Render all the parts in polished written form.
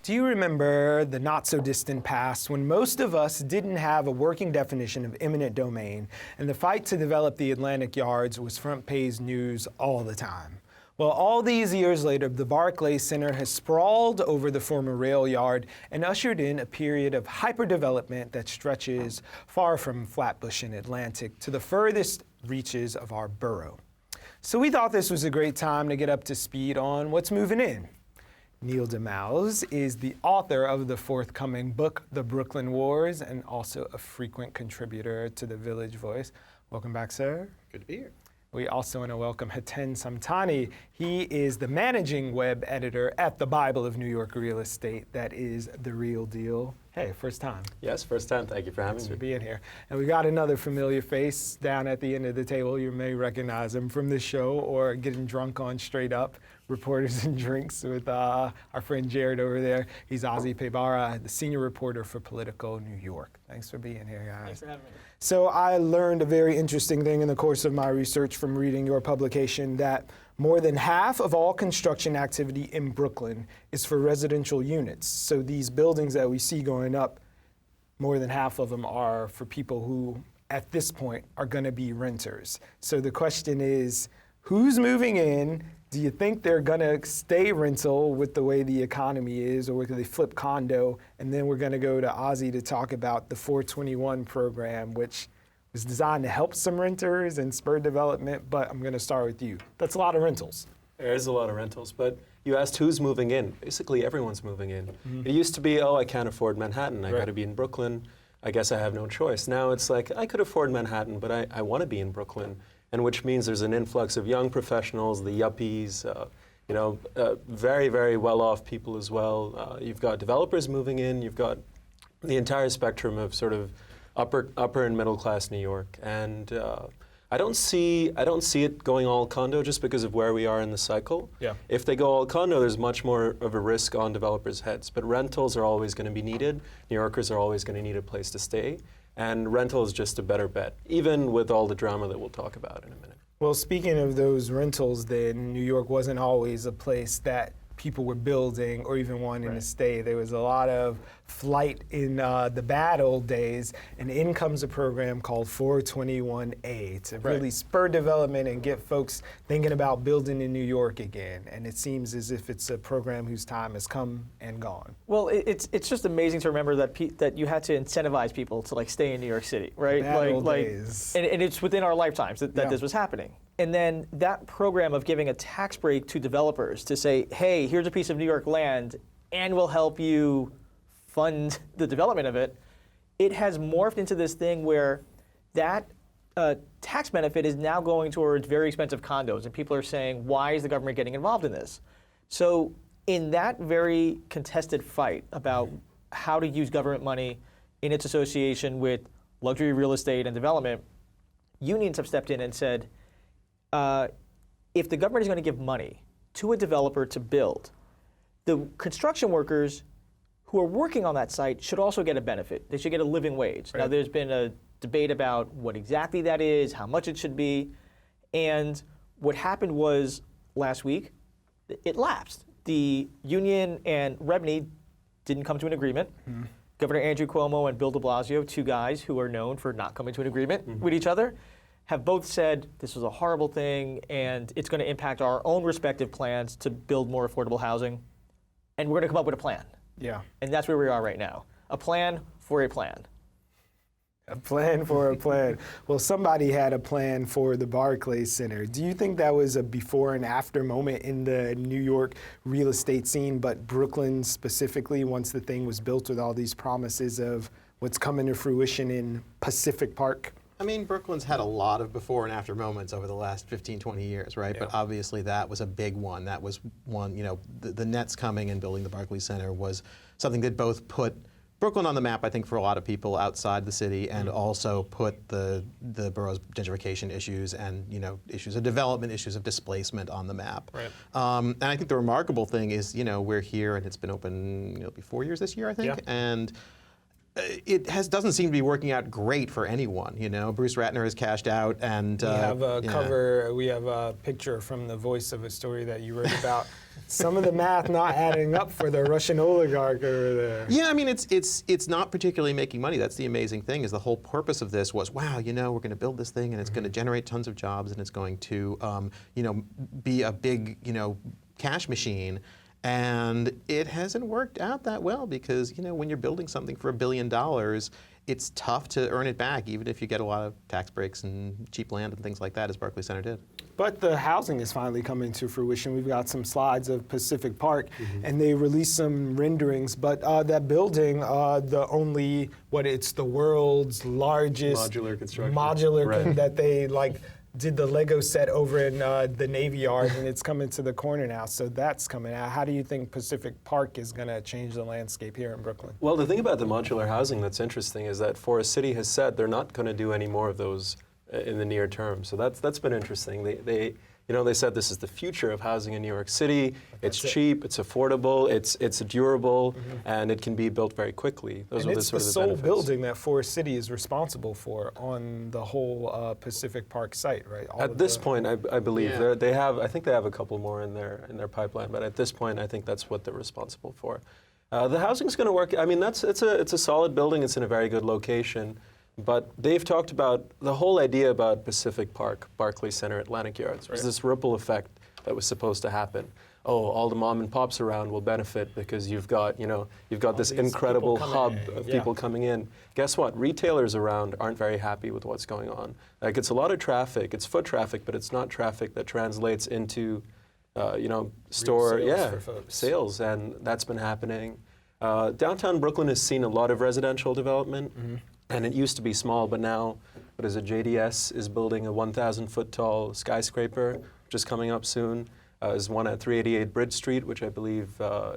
Do you remember the not-so-distant past when most of us didn't have a working definition of eminent domain, and the fight to develop the Atlantic Yards was front-page news all the time? Well, all these years later, the Barclays Center has sprawled over the former rail yard and ushered in a period of hyperdevelopment that stretches far from Flatbush and Atlantic to the furthest reaches of our borough. So we thought this was a great time to get up to speed on what's moving in. Neil deMause is the author of the forthcoming book, The Brooklyn Wars, and also a frequent contributor to the Village Voice. Welcome back, sir. Good to be here. We also want to welcome Hiten Samtani. He is the managing web editor at the Bible of New York Real Estate. That is the real deal. Hey, first time. Yes, first time. Thank you for having me. Thanks for being here. And we got another familiar face down at the end of the table. You may recognize him from the show or getting drunk on Straight Up, Reporters and Drinks with our friend Jared over there. He's Ozzy Pebara, the senior reporter for Politico New York. Thanks for being here, guys. Thanks for having me. So I learned a very interesting thing in the course of my research from reading your publication, that more than half of all construction activity in Brooklyn is for residential units. So these buildings that we see going up, more than half of them are for people who, at this point, are going to be renters. So the question is, who's moving in? Do you think they're going to stay rental with the way the economy is, or will they flip condo? And then we're going to go to Ozzy to talk about the 421 program, which was designed to help some renters and spur development, but I'm going to start with you. That's a lot of rentals. There is a lot of rentals, but you asked who's moving in. Basically, everyone's moving in. It used to be, oh, I can't afford Manhattan. I got to be in Brooklyn. I guess I have no choice. Now it's like, I could afford Manhattan, but I want to be in Brooklyn, and which means there's an influx of young professionals, the yuppies, very, very well-off people as well. You've got developers moving in. You've got the entire spectrum of sort of upper and middle class New York, and I don't see it going all condo just because of where we are in the cycle. Yeah. If they go all condo, there's much more of a risk on developers' heads. But rentals are always going to be needed. New Yorkers are always going to need a place to stay, and rental is just a better bet, even with all the drama that we'll talk about in a minute. Well, speaking of those rentals, then New York wasn't always a place that people were building or even wanting to stay. There was a lot of flight in the bad old days, and in comes a program called 421A to really spur development and get folks thinking about building in New York again. And it seems as if it's a program whose time has come and gone. Well, it's just amazing to remember that you had to incentivize people to stay in New York City, right? Bad old days. And it's within our lifetimes that this was happening. And then that program of giving a tax break to developers to say, hey, here's a piece of New York land, and we'll help you fund the development of it, it has morphed into this thing where that tax benefit is now going towards very expensive condos. And people are saying, why is the government getting involved in this? So in that very contested fight about how to use government money in its association with luxury real estate and development, unions have stepped in and said, if the government is going to give money to a developer to build, the construction workers who are working on that site should also get a benefit. They should get a living wage. Now, there's been a debate about what exactly that is, how much it should be, and what happened was last week, it lapsed. The union and REBNY didn't come to an agreement. Governor Andrew Cuomo and Bill de Blasio, two guys who are known for not coming to an agreement with each other, have both said this was a horrible thing and it's going to impact our own respective plans to build more affordable housing, and we're going to come up with a plan. Yeah. And that's where we are right now. A plan for a plan. A plan for a plan. Well, somebody had a plan for the Barclays Center. Do you think that was a before and after moment in the New York real estate scene, but Brooklyn specifically, once the thing was built with all these promises of what's coming to fruition in Pacific Park? I mean, Brooklyn's had a lot of before and after moments over the last 15, 20 years, right? Yeah. But obviously that was a big one. That was one, the Nets coming and building the Barclays Center was something that both put Brooklyn on the map, I think, for a lot of people outside the city, and also put the borough's gentrification issues and issues of development, issues of displacement on the map. Right. And I think the remarkable thing is, we're here and it's been open, it'll be 4 years this year, I think, and it doesn't seem to be working out great for anyone. You know, Bruce Ratner has cashed out, and We have a cover. We have a picture from the voice of a story that you wrote about. Some of the math not adding up for the Russian oligarch over there. Yeah, I mean, it's not particularly making money. That's the amazing thing. Is the whole purpose of this was, wow, you know, we're going to build this thing, and it's going to generate tons of jobs, and it's going to, you know, be a big, you know, cash machine. And it hasn't worked out that well because, you know, when you're building something for $1 billion, it's tough to earn it back, even if you get a lot of tax breaks and cheap land and things like that, as Barclays Center did. But the housing is finally coming to fruition. We've got some slides of Pacific Park, and they released some renderings. But that building, it's the world's largest Modular construction. modular that they did the Lego set over in the Navy Yard, and it's coming to the corner now. So that's coming out. How do you think Pacific Park is going to change the landscape here in Brooklyn? Well, the thing about the modular housing that's interesting is that Forest City has said they're not going to do any more of those in the near term. So that's been interesting. They said this is the future of housing in New York City. It's cheap, it's affordable, it's durable, and it can be built very quickly. Those and are it's the the sort of sole benefits. building that Forest City is responsible for on the whole Pacific Park site, right? At this point, I believe Yeah. they have. I think they have a couple more in their pipeline, but at this point, I think that's what they're responsible for. The housing's going to work. I mean, it's a solid building. It's in a very good location. But they've talked about the whole idea about Pacific Park, Barclays Center, Atlantic Yards. There's this ripple effect that was supposed to happen. Oh, all the mom and pops around will benefit because you've got this incredible hub of people coming in. Guess what? Retailers around aren't very happy with what's going on. Like, it's a lot of traffic. It's foot traffic, but it's not traffic that translates into, store sales for folks. sales, and that's been happening. Downtown Brooklyn has seen a lot of residential development. And it used to be small, but now, JDS is building a 1,000-foot tall skyscraper, which is coming up soon. There's one at 388 Bridge Street, which I believe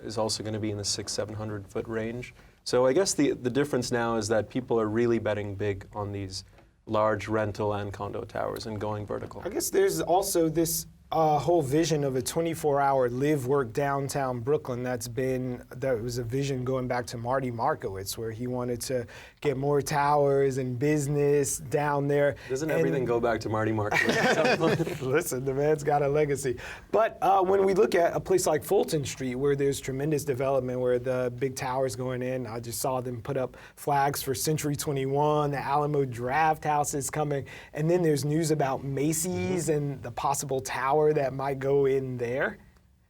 is also going to be in the 600-700-foot range. So I guess the difference now is that people are really betting big on these large rental and condo towers and going vertical. I guess there's also this whole vision of a 24-hour live-work downtown Brooklyn that was a vision going back to Marty Markowitz, where he wanted to get more towers and business down there. Doesn't everything go back to Marty Markowitz? Listen, the man's got a legacy. But when we look at a place like Fulton Street, where there's tremendous development, where the big towers going in, I just saw them put up flags for Century 21, the Alamo Draft House is coming, and then there's news about Macy's and the possible tower that might go in there.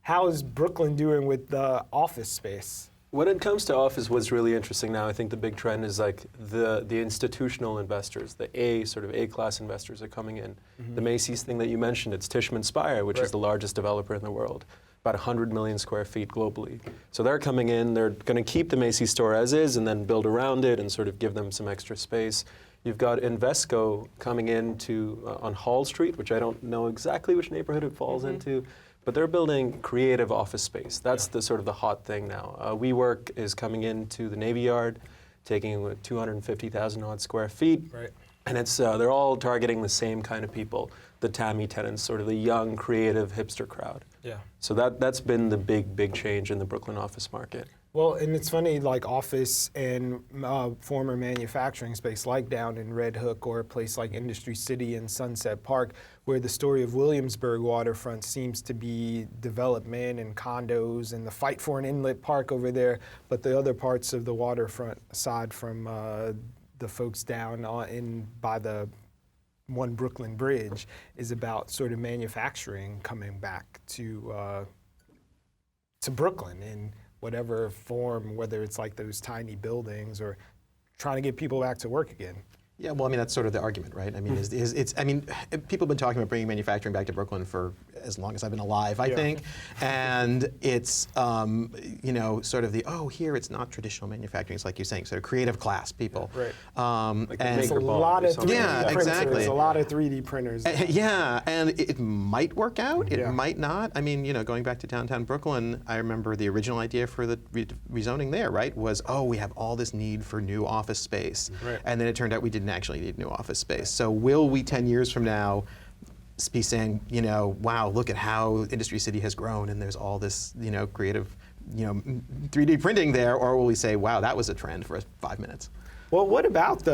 How is Brooklyn doing with the office space? When it comes to office, what's really interesting now, I think the big trend is like the institutional investors, the A-class investors are coming in. The Macy's thing that you mentioned, it's Tishman Speyer, which is the largest developer in the world, about 100 million square feet globally. So they're coming in, they're going to keep the Macy's store as is and then build around it and sort of give them some extra space. You've got Invesco coming in on Hall Street, which I don't know exactly which neighborhood it falls into, but they're building creative office space. That's the sort of the hot thing now. WeWork is coming into the Navy Yard, taking 250,000 odd square feet, and they're all targeting the same kind of people, the TAMI tenants, sort of the young, creative, hipster crowd. Yeah. So that's been the big change in the Brooklyn office market. Well, and it's funny, like office and former manufacturing space, like down in Red Hook or a place like Industry City and Sunset Park, where the story of Williamsburg waterfront seems to be development and condos and the fight for an inlet park over there, but the other parts of the waterfront, aside from the folks down by the One Brooklyn Bridge, is about sort of manufacturing coming back to Brooklyn in whatever form, whether it's like those tiny buildings or trying to get people back to work again. Yeah, well, I mean, that's sort of the argument, right? I mean, people have been talking about bringing manufacturing back to Brooklyn for as long as I've been alive, I think. And it's, sort of here it's not traditional manufacturing. It's like you're saying, sort of creative class people. Right. Like and It's a lot of 3D Yeah, printers. exactly. A lot of 3D printers. Yeah, and it might work out. It Yeah. might not. I mean, going back to downtown Brooklyn, I remember the original idea for the rezoning there, right, was, we have all this need for new office space. Right. And then it turned out we didn't actually need new office space. So will we 10 years from now be saying, wow, look at how Industry City has grown and there's all this, creative 3D printing there, or will we say, wow, that was a trend for 5 minutes? Well, what about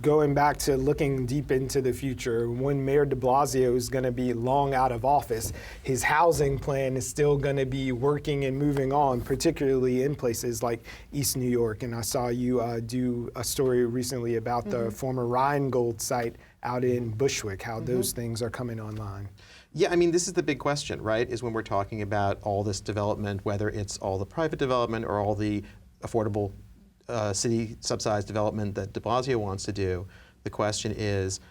going back to looking deep into the future? When Mayor de Blasio is going to be long out of office, his housing plan is still going to be working and moving on, particularly in places like East New York. And I saw you do a story recently about the former Rheingold site out in Bushwick, how those things are coming online. Yeah, I mean, this is the big question, right? Is when we're talking about all this development, whether it's all the private development or all the affordable city subsidized development that de Blasio wants to do, the question is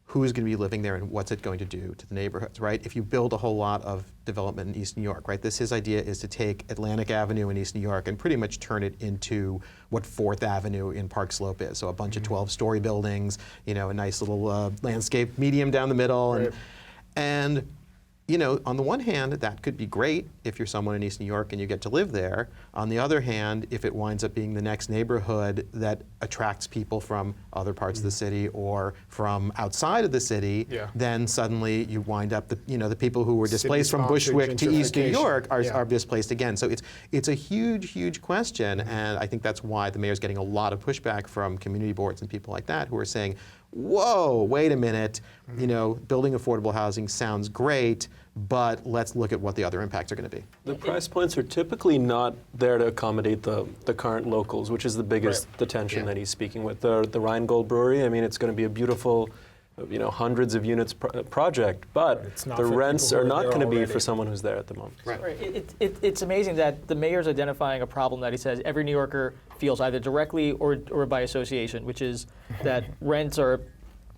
who's going to be living there and what's it going to do to the neighborhoods, right? If you build a whole lot of development in East New York, right? His idea is to take Atlantic Avenue in East New York and pretty much turn it into what 4th Avenue in Park Slope is. So a bunch of 12-story buildings, a nice little landscape medium down the middle. Right. And on the one hand, that could be great if you're someone in East New York and you get to live there. On the other hand, if it winds up being the next neighborhood that attracts people from other parts of the city or from outside of the city, then suddenly you wind up, the people who were displaced from Bushwick to East New York are displaced again. So it's a huge, huge question, and I think that's why the mayor's getting a lot of pushback from community boards and people like that who are saying, whoa, wait a minute, building affordable housing sounds great, but let's look at what the other impacts are going to be. The price points are typically not there to accommodate the current locals, which is the biggest the tension that he's speaking with. The Rheingold Brewery, I mean, it's going to be a beautiful, hundreds of units project, but the rents are not going to be for someone who's there at the moment. Right. It's amazing that the mayor's identifying a problem that he says every New Yorker feels either directly or by association, which is that rents are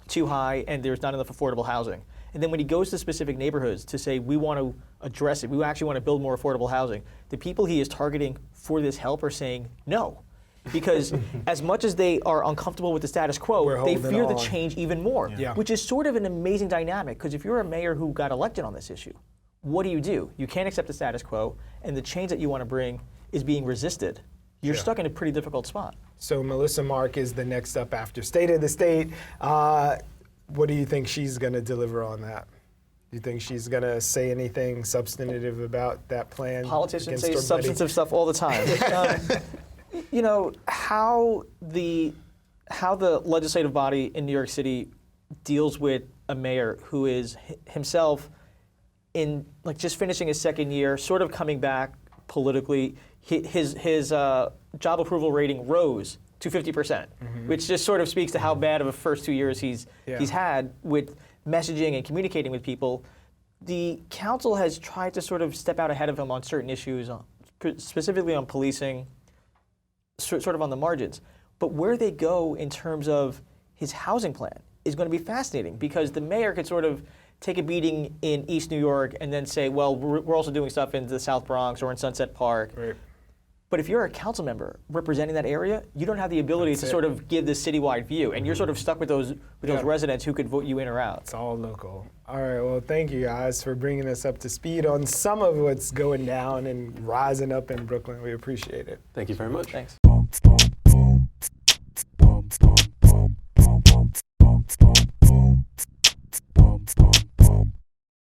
too high and there's not enough affordable housing. And then when he goes to specific neighborhoods to say, we want to address it, we actually want to build more affordable housing, the people he is targeting for this help are saying no. Because as much as they are uncomfortable with the status quo, they fear the change even more, which is sort of an amazing dynamic. Because if you're a mayor who got elected on this issue, what do? You can't accept the status quo, and the change that you want to bring is being resisted. You're stuck in a pretty difficult spot. So Melissa Mark is the next up after State of the State. What do you think she's going to deliver on that? Do you think she's going to say anything substantive about that plan? Politicians say substantive stuff all the time. How the legislative body in New York City deals with a mayor who is himself in just finishing his second year, sort of coming back politically. His job approval rating rose to 50%, which just sort of speaks to how bad of a first 2 years he's had with messaging and communicating with people. The council has tried to sort of step out ahead of him on certain issues, specifically on policing, sort of on the margins. But where they go in terms of his housing plan is going to be fascinating, because the mayor could sort of take a beating in East New York and then say, well, we're also doing stuff in the South Bronx or in Sunset Park. Right. But if you're a council member representing that area, you don't have the ability to sort of give this citywide view, and you're sort of stuck with those residents who could vote you in or out. It's all local. All right, well, thank you guys for bringing us up to speed on some of what's going down and rising up in Brooklyn. We appreciate it. Thank you very much. Thanks.